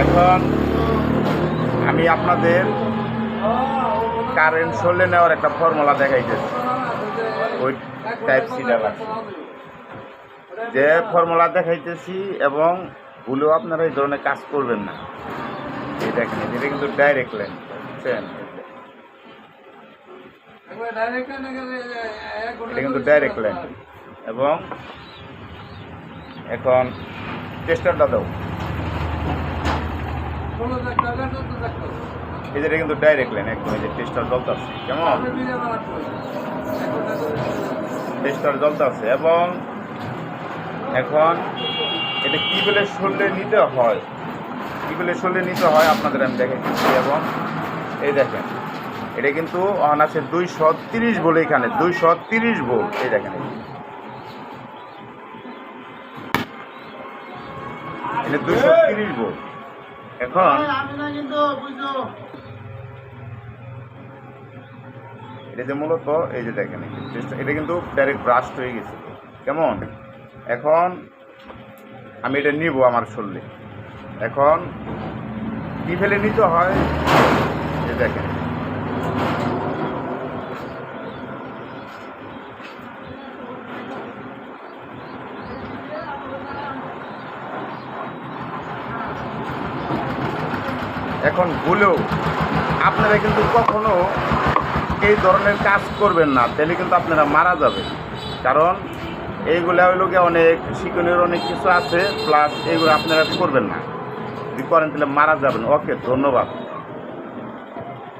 এখন আমি আপনাদের কারেন্ট সরলে নেওয়ার একটা ফর্মুলা দেখাইতেছি। ওই টাইপ সিটার আছে যে ফর্মুলা দেখাইতেছি, এবং ভুলেও আপনারা এই ধরনের কাজ করবেন না। এই দেখেন, এটা কিন্তু ডাইরেক্ট লাইন, বুঝছেন? এটা কিন্তু ডাইরেক্ট লাইন। এবং এখন টেস্টারটা দাও, এটা কিন্তু ডাইরেক্ট লাইন একদম। এই যে টেস্টার জ্বলতে আছে, কেমন টেস্টার জ্বলতে আছে। এবং এখন এটা কি বলে সরলে নিতে হয়, কি বলে সরলে নিতে হয় আপনাদের আমি দেখাইতেছি। এবং এই দেখেন, এটা কিন্তু অন আছে 230 ভোল্ট, এখানে 230 ভোল্ট। এই দেখেন, এটা 230 ভোল্ট। এখন এটা যে মূলত এই যে দেখেন, এটা কিন্তু ডাইরেক্ট ব্রাস্ট হয়ে গেছে, কেমন? এখন আমি এটা নিব আমার শরীরে। এখন কি ফেলে নিতে হয়, এই দেখেন, এখন ভুলেও আপনারা কিন্তু কখনো এই ধরনের কাজ করবেন না, তাহলে কিন্তু আপনারা মারা যাবেন। কারণ এইগুলো হইল গিয়ে অনেক শিক্ষণীয় অনেক কিছু আছে, প্লাস এইগুলো আপনারা করবেন না। যদি করেন তাহলে মারা যাবেন। ওকে, ধন্যবাদ।